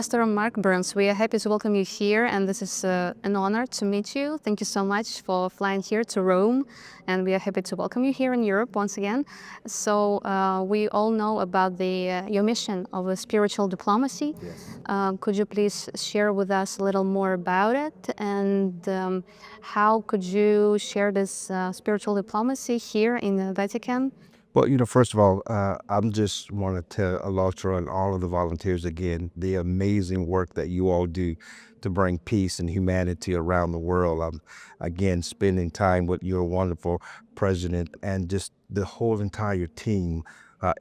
Pastor Mark Burns, we are happy to welcome you here, and this is an honor to meet you. Thank you so much for flying here to Rome, and we are happy to welcome you here in Europe once again. So we all know about your mission of spiritual diplomacy. Yes. Could you please share with us a little more about it, and how could you share this spiritual diplomacy here in the Vatican? Well, first of all, I'm just want to tell ALLATRA and all of the volunteers again, the amazing work that you all do to bring peace and humanity around the world. I'm, again, spending time with your wonderful president and just the whole entire team.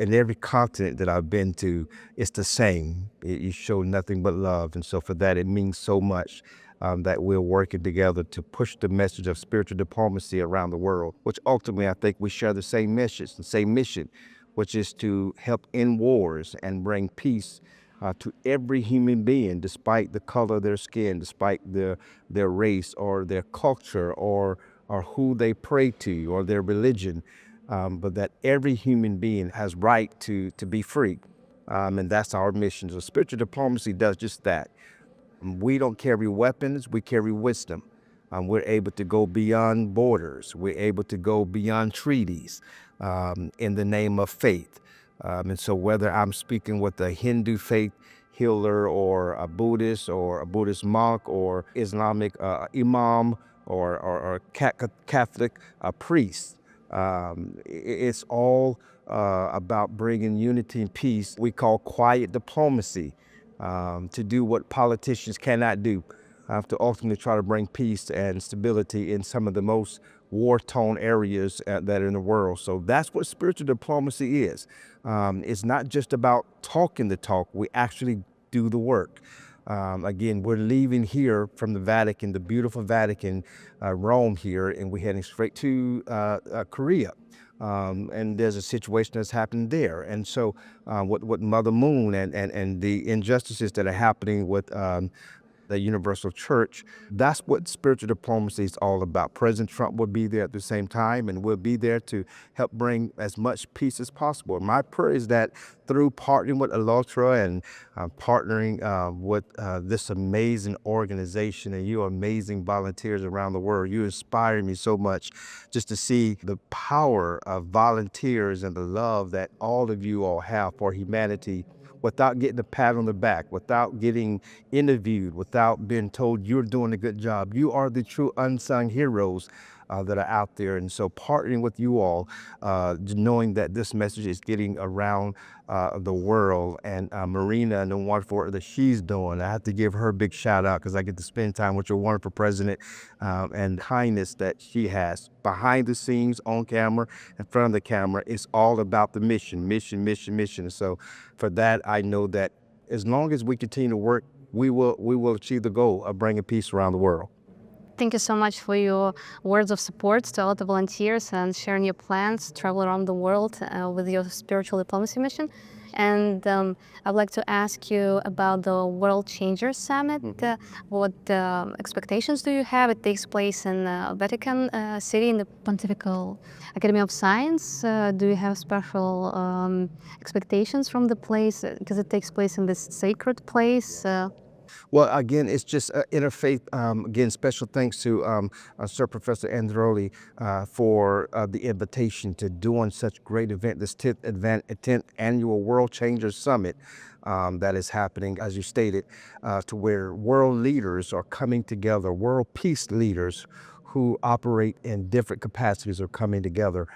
In every continent that I've been to, it's the same. You show nothing but love. And so for that, it means so much that we're working together to push the message of spiritual diplomacy around the world, which ultimately I think we share the same message, the same mission, which is to help end wars and bring peace to every human being, despite the color of their skin, despite their race or their culture or who they pray to or their religion, but that every human being has right to be free. And that's our mission. So spiritual diplomacy does just that. We don't carry weapons, we carry wisdom. We're able to go beyond borders. We're able to go beyond treaties in the name of faith. And so whether I'm speaking with a Hindu faith healer or a Buddhist monk or Islamic imam or Catholic priest, it's all about bringing unity and peace. We call quiet diplomacy. To do what politicians cannot do, to ultimately try to bring peace and stability in some of the most war-torn areas that are in the world. So that's what spiritual diplomacy is. It's not just about talking the talk, we actually do the work. Again, we're leaving here from the Vatican, the beautiful Vatican, Rome here, and we're heading straight to Korea. And there's a situation that's happened there. And so with Mother Moon and the injustices that are happening with the Universal Church, that's what spiritual diplomacy is all about. President Trump will be there at the same time, and we'll be there to help bring as much peace as possible. My prayer is that through partnering with ALLATRA and partnering with this amazing organization and you amazing volunteers around the world, you inspire me so much just to see the power of volunteers and the love that all of you all have for humanity, without getting a pat on the back, without getting interviewed, without being told you're doing a good job. You are the true unsung heroes that are out there. And so partnering with you all, knowing that this message is getting around the world, and Marina and the wonderful work that she's doing, I have to give her a big shout out because I get to spend time with your wonderful president and kindness that she has behind the scenes, on camera, in front of the camera. It's all about the mission. So for that, I know that as long as we continue to work, we will achieve the goal of bringing peace around the world. Thank you so much for your words of support to all the volunteers and sharing your plans to travel around the world with your spiritual diplomacy mission. And I'd like to ask you about the World Changers Summit. What expectations do you have? It takes place in Vatican City in the Pontifical Academy of Science. Do you have special expectations from the place? Because it takes place in this sacred place. Well, again, it's just interfaith. Again, special thanks to Sir Professor Androli for the invitation to doing such great event, this 10th annual World Changers Summit that is happening, as you stated, to where world leaders are coming together, world peace leaders who operate in different capacities are coming together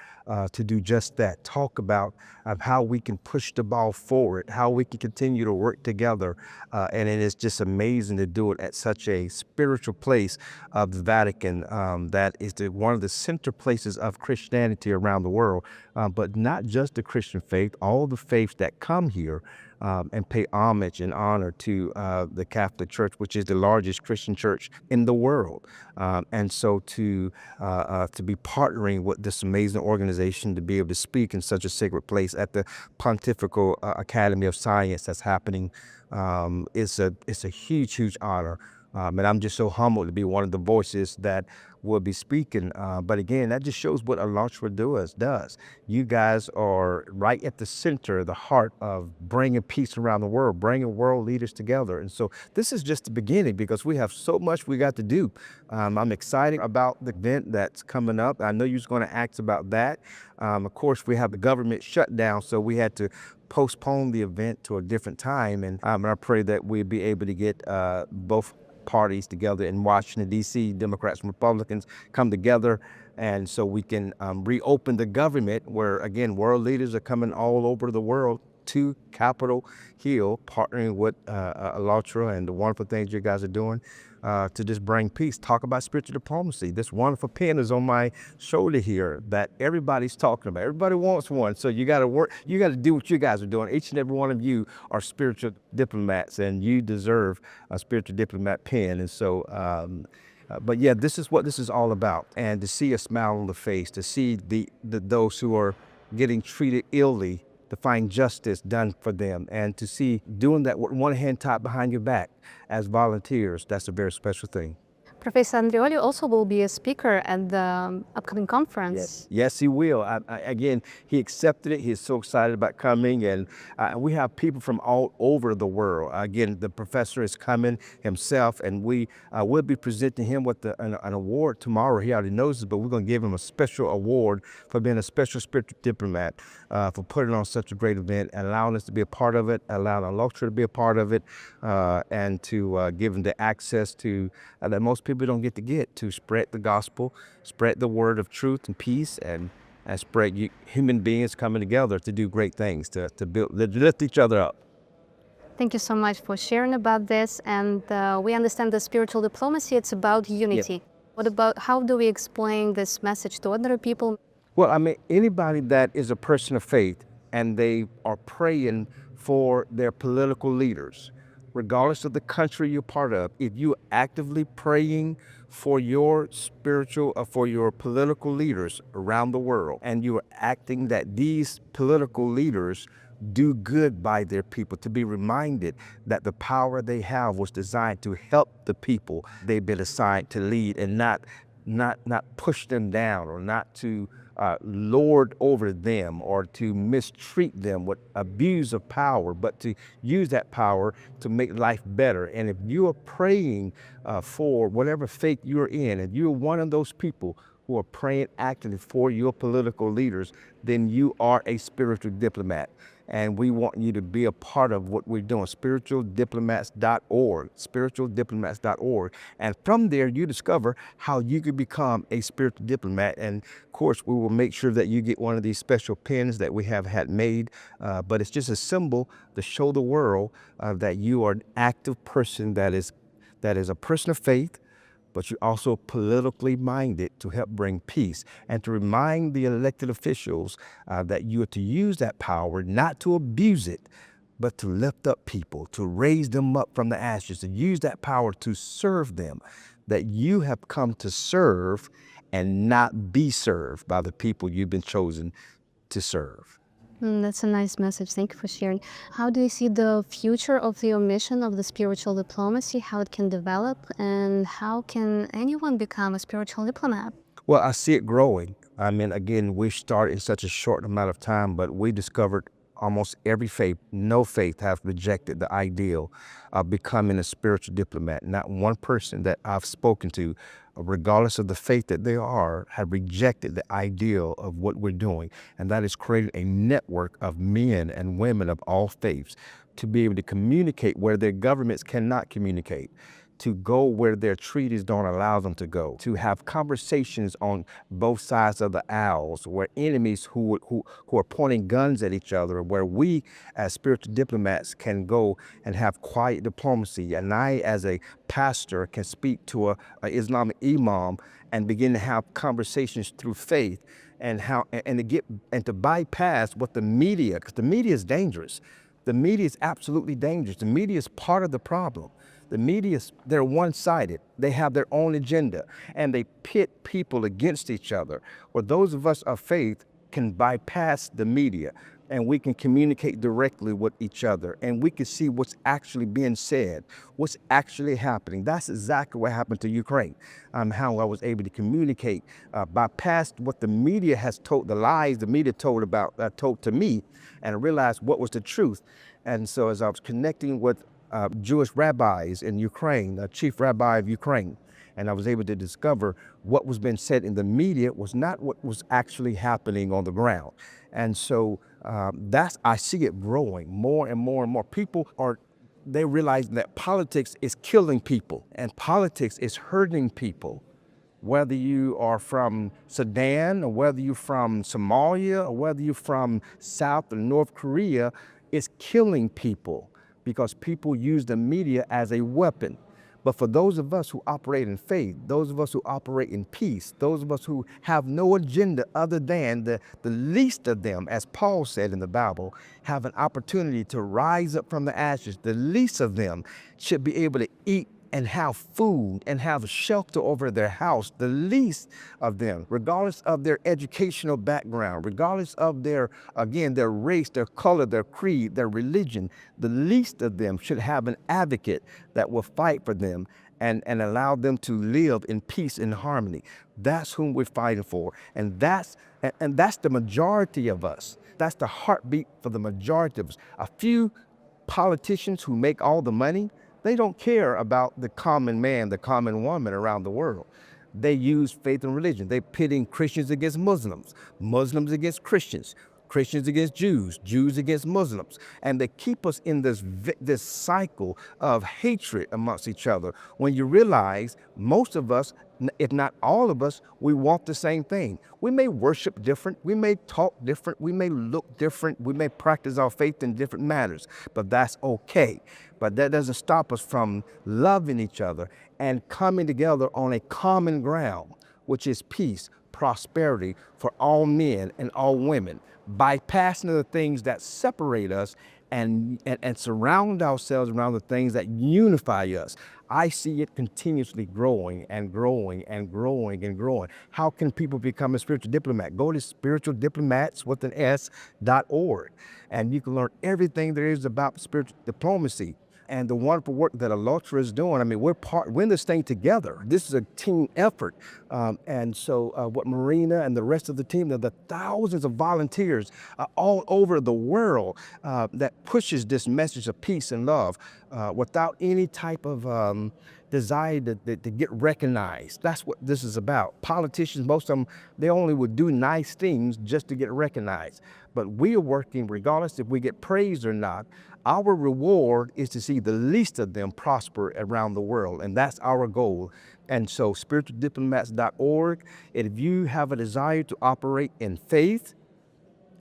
to do just that. Talk about how we can push the ball forward, how we can continue to work together. And it is just amazing to do it at such a spiritual place of the Vatican that is one of the center places of Christianity around the world. But not just the Christian faith, all the faiths that come here and pay homage and honor to the Catholic Church, which is the largest Christian church in the world. And so to be partnering with this amazing organization, to be able to speak in such a sacred place at the Pontifical Academy of Science that's happening, it's a huge honor. And I'm just so humbled to be one of the voices that will be speaking. But again, that just shows what ALLATRA does. You guys are right at the center, the heart of bringing peace around the world, bringing world leaders together. And so this is just the beginning because we have so much we got to do. I'm excited about the event that's coming up. I know you're going to ask about that. Of course, we have the government shutdown, so we had to postpone the event to a different time. And I pray that we'll be able to get both parties together in Washington, D.C., Democrats and Republicans come together, and so we can reopen the government where, again, world leaders are coming all over the world to Capitol Hill, partnering with ALLATRA and the wonderful things you guys are doing to just bring peace. Talk about spiritual diplomacy. This wonderful pen is on my shoulder here that everybody's talking about. Everybody wants one, so you got to work. You got to do what you guys are doing. Each and every one of you are spiritual diplomats, and you deserve a spiritual diplomat pen. And so, but yeah, this is what this is all about. And to see a smile on the face, to see those who are getting treated illy, to find justice done for them, and to see doing that with one hand tied behind your back as volunteers, that's a very special thing. Professor Andreoli also will be a speaker at the upcoming conference. Yes, he will. Again, he accepted it. He's so excited about coming, and we have people from all over the world. Again, the professor is coming himself, and we will be presenting him with an award tomorrow. He already knows it, but we're going to give him a special award for being a special spiritual diplomat, for putting on such a great event and allowing us to be a part of it, allowing ALLATRA to be a part of it, and to give him the access to that most people don't get to spread the gospel, spread the word of truth and peace, and spread human beings coming together to do great things, to lift each other up. Thank you so much for sharing about this. And we understand that spiritual diplomacy, it's about unity. What about, how do we explain this message to other people? Well, I mean, anybody that is a person of faith and they are praying for their political leaders, regardless of the country you're part of, if you're actively praying for your spiritual or for your political leaders around the world, and you're acting that these political leaders do good by their people, to be reminded that the power they have was designed to help the people they've been assigned to lead, and not push them down, or not to lord over them, or to mistreat them with abuse of power, but to use that power to make life better. And if you are praying for whatever faith you're in, and you're one of those people who are praying actively for your political leaders, then you are a spiritual diplomat. And we want you to be a part of what we're doing, spiritualdiplomats.org, spiritualdiplomats.org. And from there, you discover how you can become a spiritual diplomat. And of course, we will make sure that you get one of these special pins that we have had made. But it's just a symbol to show the world that you are an active person that is a person of faith, but you're also politically minded to help bring peace, and to remind the elected officials that you are to use that power, not to abuse it, but to lift up people, to raise them up from the ashes, to use that power to serve them, that you have come to serve and not be served by the people you've been chosen to serve. That's a nice message. Thank you for sharing. How do you see the future of your mission of the spiritual diplomacy, how it can develop, and how can anyone become a spiritual diplomat? Well, I see it growing. I mean, again, we started in such a short amount of time, but we discovered almost every faith, no faith, have rejected the ideal of becoming a spiritual diplomat. Not one person that I've spoken to, regardless of the faith that they are, have rejected the ideal of what we're doing. And that is creating a network of men and women of all faiths to be able to communicate where their governments cannot communicate, to go where their treaties don't allow them to go, to have conversations on both sides of the aisles, where enemies who are pointing guns at each other, where we as spiritual diplomats can go and have quiet diplomacy. And I, as a pastor, can speak to a Islamic imam and begin to have conversations through faith, and to bypass what the media, because the media is dangerous. The media is absolutely dangerous. The media is part of the problem. The media, they're one-sided. They have their own agenda, and they pit people against each other. Or those of us of faith can bypass the media, and we can communicate directly with each other, and we can see what's actually being said, what's actually happening. That's exactly what happened to Ukraine. How I was able to communicate, bypass what the media has told, the lies the media told to me, and realize what was the truth. And so as I was connecting with Jewish rabbis in Ukraine, the chief rabbi of Ukraine, and I was able to discover what was being said in the media was not what was actually happening on the ground. And so I see it growing more and more and more. They realize that politics is killing people, and politics is hurting people. Whether you are from Sudan, or whether you're from Somalia, or whether you're from South or North Korea, it's killing people because people use the media as a weapon. But for those of us who operate in faith, those of us who operate in peace, those of us who have no agenda other than the least of them, as Paul said in the Bible, have an opportunity to rise up from the ashes. The least of them should be able to eat and have food and have shelter over their house. The least of them, regardless of their educational background, regardless of their race, their color, their creed, their religion, the least of them should have an advocate that will fight for them and allow them to live in peace and harmony. That's whom we're fighting for. And that's the majority of us. That's the heartbeat for the majority of us. A few politicians who make all the money, they don't care about the common man, the common woman around the world. They use faith and religion. They're pitting Christians against Muslims, Muslims against Christians, Christians against Jews, Jews against Muslims. And they keep us in this cycle of hatred amongst each other. When you realize most of us, if not all of us, we want the same thing. We may worship different, we may talk different, we may look different, we may practice our faith in different matters, but that's okay. But that doesn't stop us from loving each other and coming together on a common ground, which is peace, prosperity for all men and all women, bypassing the things that separate us and surround ourselves around the things that unify us. I see it continuously growing and growing and growing and growing. How can people become a spiritual diplomat? Go to spiritualdiplomats.org, and you can learn everything there is about spiritual diplomacy and the wonderful work that ALLATRA is doing. I mean, we're in this thing together. This is a team effort. And so what Marina and the rest of the team, the thousands of volunteers all over the world that pushes this message of peace and love without any type of desire to get recognized. That's what this is about. Politicians, most of them, they only would do nice things just to get recognized. But we are working, regardless if we get praised or not, our reward is to see the least of them prosper around the world, and that's our goal. And so spiritualdiplomats.org, if you have a desire to operate in faith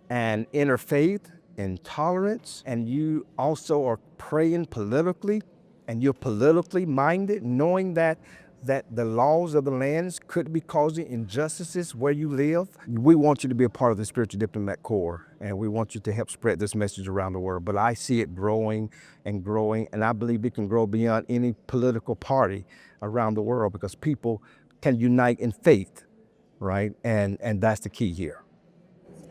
and interfaith and tolerance, and you also are praying politically, and you're politically minded, knowing that the laws of the lands could be causing injustices where you live, we want you to be a part of the Spiritual Diplomat Corps, and we want you to help spread this message around the world. But I see it growing and growing, and I believe it can grow beyond any political party around the world because people can unite in faith, right? And that's the key here.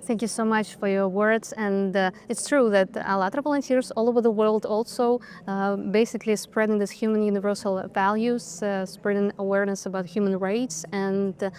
Thank you so much for your words, and it's true that ALLATRA volunteers all over the world also basically spreading these human universal values, spreading awareness about human rights, and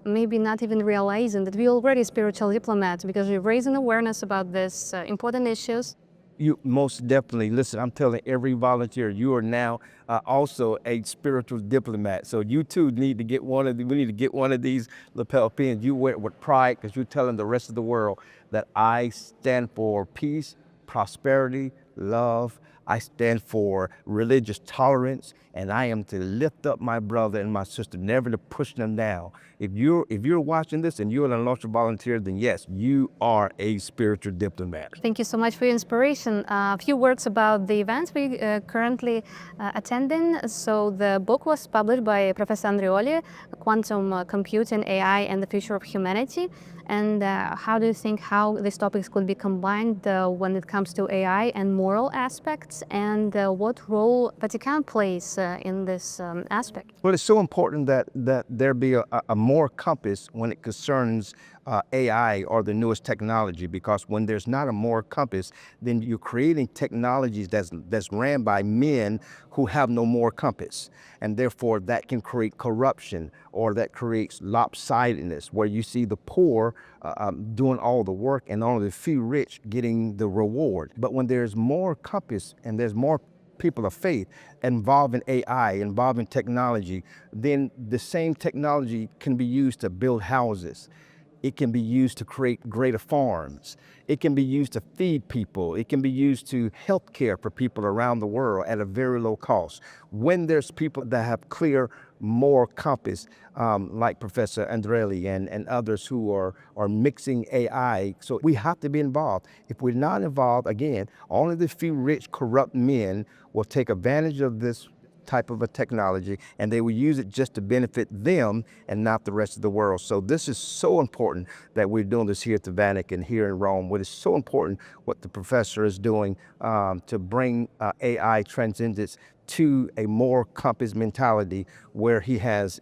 maybe not even realizing that we're already spiritual diplomats because we're raising awareness about these important issues. You most definitely, listen, I'm telling every volunteer, you are now also a spiritual diplomat. So you too need to get we need to get one of these lapel pins. You wear it with pride because you're telling the rest of the world that I stand for peace, prosperity, love. I stand for religious tolerance, and I am to lift up my brother and my sister, never to push them down. If you're watching this and you're an ALLATRA volunteer, then yes, you are a spiritual diplomat. Thank you so much for your inspiration. A few words about the events we currently attending. So the book was published by Professor Andreoli, Quantum Computing, AI, and the Future of Humanity. And how do you think how these topics could be combined when it comes to AI and moral aspects, and what role Vatican plays in this aspect? Well, it's so important that there be a moral compass when it concerns AI or the newest technology, because when there's not a moral compass, then you're creating technologies that's ran by men who have no moral compass. And therefore that can create corruption, or that creates lopsidedness, where you see the poor doing all the work and only the few rich getting the reward. But when there's more compass and there's more people of faith involved in AI, involved in technology, then the same technology can be used to build houses. It can be used to create greater farms. It can be used to feed people. It can be used to health care for people around the world at a very low cost. When there's people that have clear moral compass, like Professor Andrelli and others who are mixing AI. So we have to be involved. If we're not involved, again, only the few rich, corrupt men will take advantage of this type of a technology, and they will use it just to benefit them and not the rest of the world. So this is so important that we're doing this here at the Vatican, here in Rome. What is so important what the professor is doing to bring AI transcendence to a more compass mentality, where he has,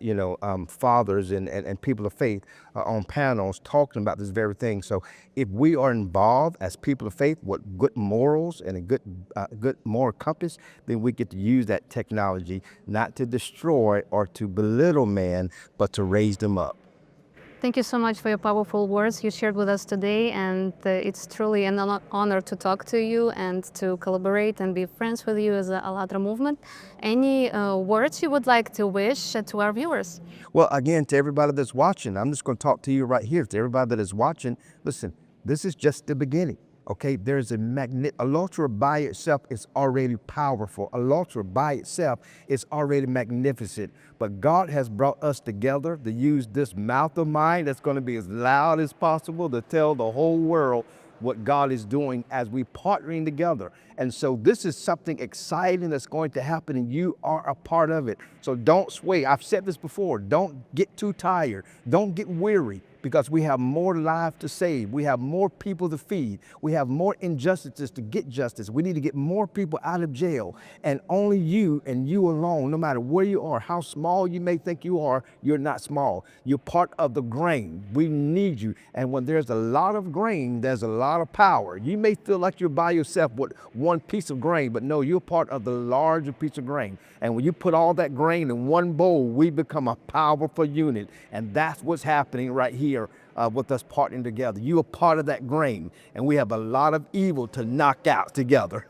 fathers and people of faith on panels talking about this very thing. So if we are involved as people of faith with good morals and a good moral compass, then we get to use that technology not to destroy or to belittle man, but to raise them up. Thank you so much for your powerful words you shared with us today, and it's truly an honor to talk to you and to collaborate and be friends with you as the ALLATRA movement. Any words you would like to wish to our viewers? Well, again, to everybody that's watching, I'm just going to talk to you right here. To everybody that is watching, listen, this is just the beginning. Okay, there's ALLATRA by itself is already powerful. ALLATRA by itself is already magnificent. But God has brought us together to use this mouth of mine that's going to be as loud as possible to tell the whole world what God is doing as we partnering together. And so this is something exciting that's going to happen, and you are a part of it. So don't sway. I've said this before. Don't get too tired. Don't get weary, because we have more lives to save. We have more people to feed. We have more injustices to get justice. We need to get more people out of jail. And only you and you alone, no matter where you are, how small you may think you are, you're not small. You're part of the grain. We need you. And when there's a lot of grain, there's a lot of power. You may feel like you're by yourself with one piece of grain, but no, you're part of the larger piece of grain. And when you put all that grain in one bowl, we become a powerful unit. And that's what's happening right here with us partnering together. You are part of that grain, and we have a lot of evil to knock out together.